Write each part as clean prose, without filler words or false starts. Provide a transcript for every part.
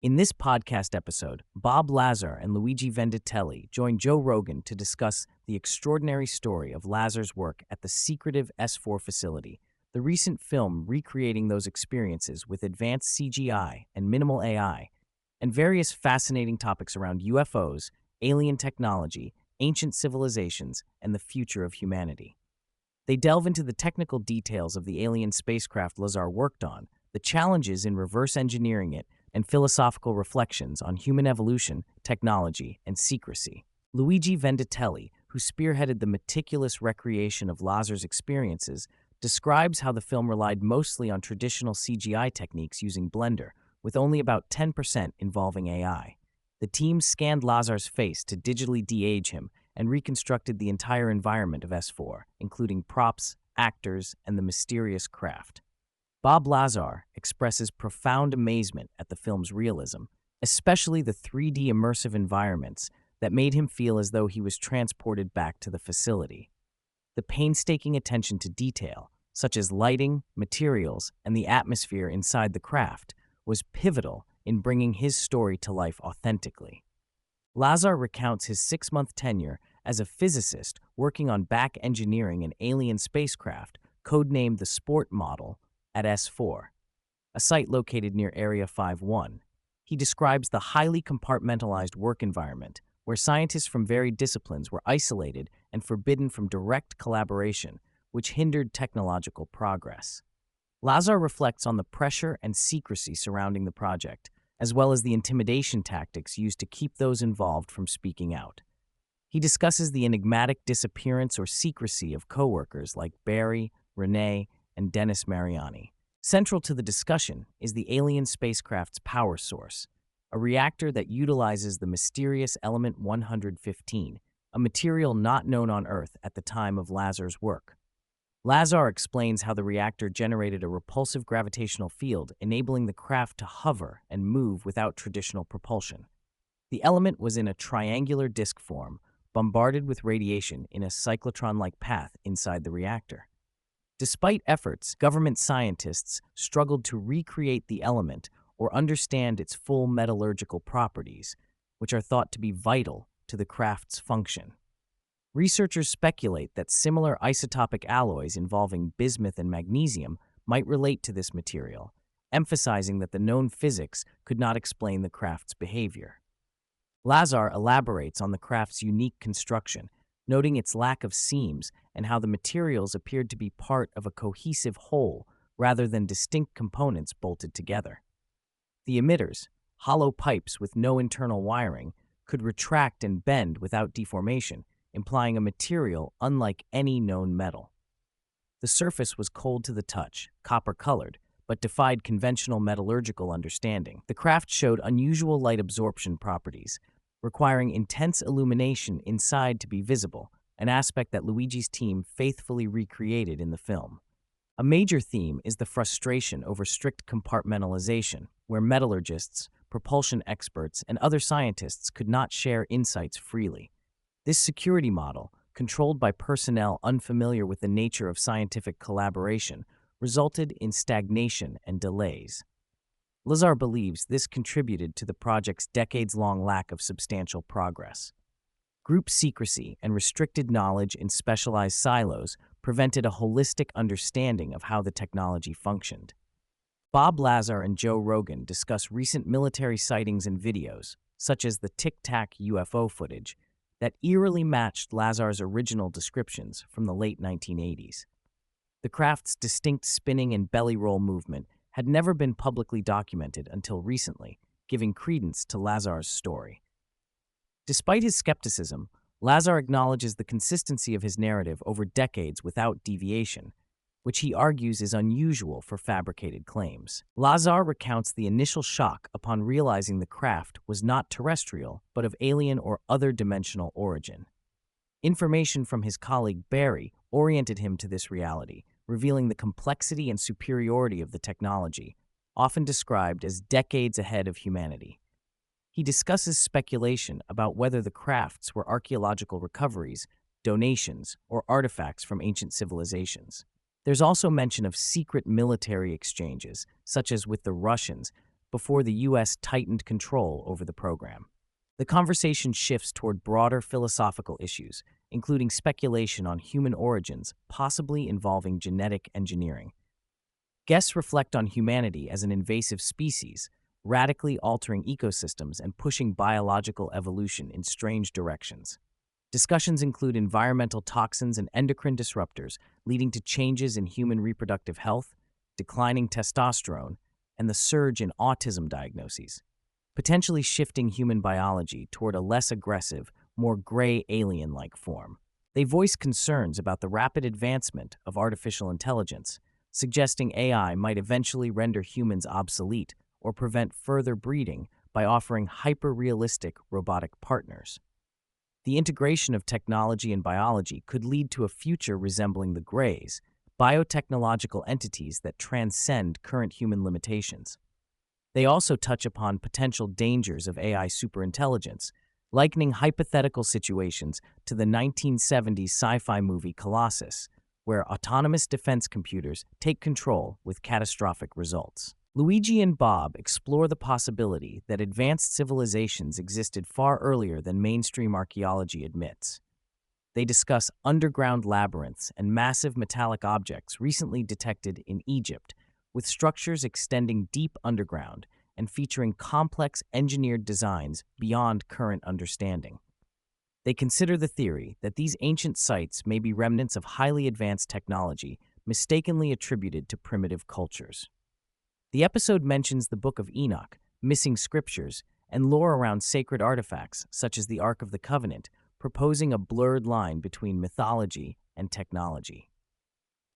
In this podcast episode, Bob Lazar and Luigi Vendittelli join Joe Rogan to discuss the extraordinary story of Lazar's work at the secretive S4 facility, the recent film recreating those experiences with advanced CGI and minimal AI, and various fascinating topics around UFOs, alien technology, ancient civilizations, and the future of humanity. They delve into the technical details of the alien spacecraft Lazar worked on, the challenges in reverse engineering it, and philosophical reflections on human evolution, technology, and secrecy. Luigi Vendittelli, who spearheaded the meticulous recreation of Lazar's experiences, describes how the film relied mostly on traditional CGI techniques using Blender, with only about 10% involving AI. The team scanned Lazar's face to digitally de-age him and reconstructed the entire environment of S4, including props, actors, and the mysterious craft. Bob Lazar expresses profound amazement at the film's realism, especially the 3D immersive environments that made him feel as though he was transported back to the facility. The painstaking attention to detail, such as lighting, materials, and the atmosphere inside the craft, was pivotal in bringing his story to life authentically. Lazar recounts his 6-month tenure as a physicist working on back engineering an alien spacecraft, codenamed the Sport Model, at S4, a site located near Area 51. He describes the highly compartmentalized work environment, where scientists from varied disciplines were isolated and forbidden from direct collaboration, which hindered technological progress. Lazar reflects on the pressure and secrecy surrounding the project, as well as the intimidation tactics used to keep those involved from speaking out. He discusses the enigmatic disappearance or secrecy of coworkers like Barry, Renee, and Dennis Mariani. Central to the discussion is the alien spacecraft's power source, a reactor that utilizes the mysterious element 115, a material not known on Earth at the time of Lazar's work. Lazar explains how the reactor generated a repulsive gravitational field, enabling the craft to hover and move without traditional propulsion. The element was in a triangular disk form, bombarded with radiation in a cyclotron-like path inside the reactor. Despite efforts, government scientists struggled to recreate the element or understand its full metallurgical properties, which are thought to be vital to the craft's function. Researchers speculate that similar isotopic alloys involving bismuth and magnesium might relate to this material, emphasizing that the known physics could not explain the craft's behavior. Lazar elaborates on the craft's unique construction, noting its lack of seams and how the materials appeared to be part of a cohesive whole rather than distinct components bolted together. The emitters, hollow pipes with no internal wiring, could retract and bend without deformation, implying a material unlike any known metal. The surface was cold to the touch, copper-colored, but defied conventional metallurgical understanding. The craft showed unusual light absorption properties, requiring intense illumination inside to be visible, an aspect that Luigi's team faithfully recreated in the film. A major theme is the frustration over strict compartmentalization, where metallurgists, propulsion experts, and other scientists could not share insights freely. This security model, controlled by personnel unfamiliar with the nature of scientific collaboration, resulted in stagnation and delays. Lazar believes this contributed to the project's decades-long lack of substantial progress. Group secrecy and restricted knowledge in specialized silos prevented a holistic understanding of how the technology functioned. Bob Lazar and Joe Rogan discuss recent military sightings and videos, such as the Tic Tac UFO footage, that eerily matched Lazar's original descriptions from the late 1980s. The craft's distinct spinning and belly roll movement had never been publicly documented until recently, giving credence to Lazar's story. Despite his skepticism, Lazar acknowledges the consistency of his narrative over decades without deviation, which he argues is unusual for fabricated claims. Lazar recounts the initial shock upon realizing the craft was not terrestrial, but of alien or other dimensional origin. Information from his colleague Barry oriented him to this reality, revealing the complexity and superiority of the technology, often described as decades ahead of humanity. He discusses speculation about whether the crafts were archaeological recoveries, donations, or artifacts from ancient civilizations. There's also mention of secret military exchanges, such as with the Russians, before the U.S. tightened control over the program. The conversation shifts toward broader philosophical issues, including speculation on human origins, possibly involving genetic engineering. Guests reflect on humanity as an invasive species, radically altering ecosystems and pushing biological evolution in strange directions. Discussions include environmental toxins and endocrine disruptors, leading to changes in human reproductive health, declining testosterone, and the surge in autism diagnoses, potentially shifting human biology toward a less aggressive, more gray alien-like form. They voice concerns about the rapid advancement of artificial intelligence, suggesting AI might eventually render humans obsolete or prevent further breeding by offering hyper-realistic robotic partners. The integration of technology and biology could lead to a future resembling the Greys, biotechnological entities that transcend current human limitations. They also touch upon potential dangers of AI superintelligence, likening hypothetical situations to the 1970s sci-fi movie Colossus, where autonomous defense computers take control with catastrophic results. Luigi and Bob explore the possibility that advanced civilizations existed far earlier than mainstream archaeology admits. They discuss underground labyrinths and massive metallic objects recently detected in Egypt, with structures extending deep underground and featuring complex engineered designs beyond current understanding. They consider the theory that these ancient sites may be remnants of highly advanced technology mistakenly attributed to primitive cultures. The episode mentions the Book of Enoch, missing scriptures, and lore around sacred artifacts such as the Ark of the Covenant, proposing a blurred line between mythology and technology.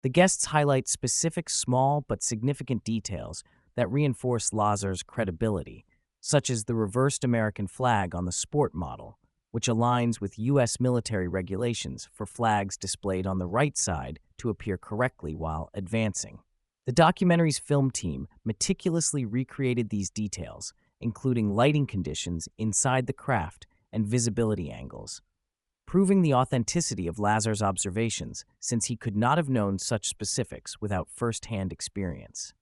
The guests highlight specific small but significant details that reinforce Lazar's credibility, such as the reversed American flag on the sport model, which aligns with U.S. military regulations for flags displayed on the right side to appear correctly while advancing. The documentary's film team meticulously recreated these details, including lighting conditions inside the craft and visibility angles, proving the authenticity of Lazar's observations since he could not have known such specifics without first-hand experience.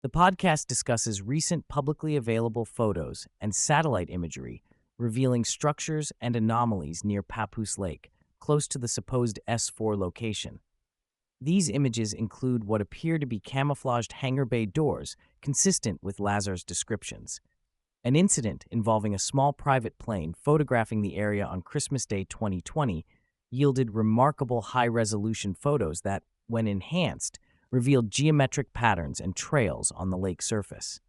The podcast discusses recent publicly available photos and satellite imagery revealing structures and anomalies near Papoose Lake, close to the supposed S4 location. These images include what appear to be camouflaged hangar bay doors consistent with Lazar's descriptions. An incident involving a small private plane photographing the area on Christmas Day 2020 yielded remarkable high-resolution photos that, when enhanced, revealed geometric patterns and trails on the lake surface.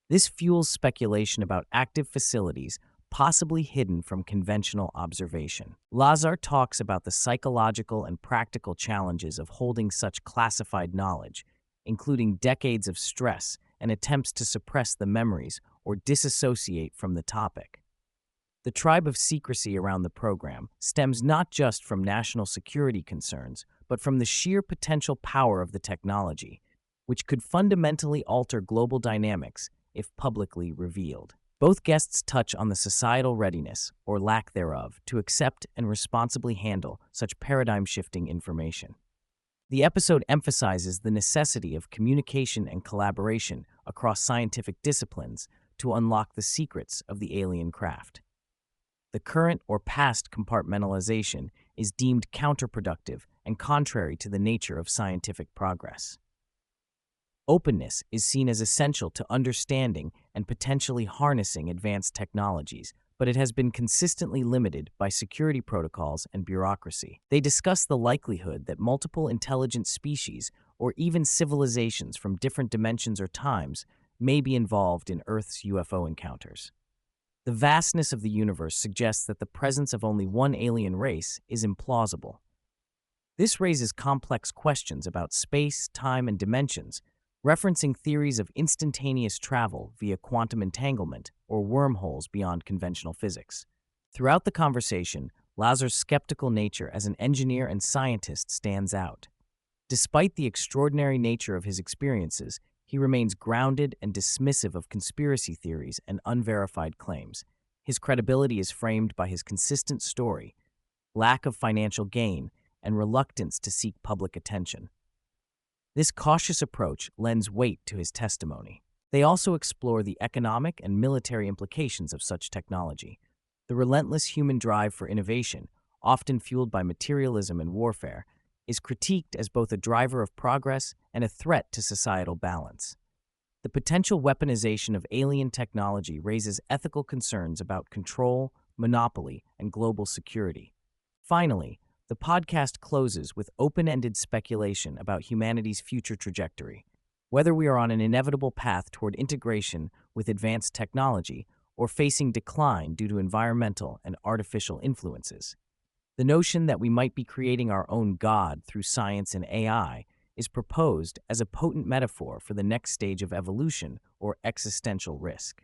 This fuels speculation about active facilities possibly hidden from conventional observation. Lazar talks about the psychological and practical challenges of holding such classified knowledge, including decades of stress and attempts to suppress the memories or disassociate from the topic. The tribe of secrecy around the program stems not just from national security concerns, but from the sheer potential power of the technology, which could fundamentally alter global dynamics if publicly revealed. Both guests touch on the societal readiness, or lack thereof, to accept and responsibly handle such paradigm-shifting information. The episode emphasizes the necessity of communication and collaboration across scientific disciplines to unlock the secrets of the alien craft. The current or past compartmentalization is deemed counterproductive and contrary to the nature of scientific progress. Openness is seen as essential to understanding and potentially harnessing advanced technologies, but it has been consistently limited by security protocols and bureaucracy. They discuss the likelihood that multiple intelligent species, or even civilizations from different dimensions or times, may be involved in Earth's UFO encounters. The vastness of the universe suggests that the presence of only one alien race is implausible. This raises complex questions about space, time, and dimensions, referencing theories of instantaneous travel via quantum entanglement or wormholes beyond conventional physics. Throughout the conversation, Lazar's skeptical nature as an engineer and scientist stands out. Despite the extraordinary nature of his experiences, he remains grounded and dismissive of conspiracy theories and unverified claims. His credibility is framed by his consistent story, lack of financial gain, and reluctance to seek public attention. This cautious approach lends weight to his testimony. They also explore the economic and military implications of such technology. The relentless human drive for innovation, often fueled by materialism and warfare, is critiqued as both a driver of progress and a threat to societal balance. The potential weaponization of alien technology raises ethical concerns about control, monopoly, and global security. Finally, the podcast closes with open-ended speculation about humanity's future trajectory, whether we are on an inevitable path toward integration with advanced technology or facing decline due to environmental and artificial influences. The notion that we might be creating our own God through science and AI is proposed as a potent metaphor for the next stage of evolution or existential risk.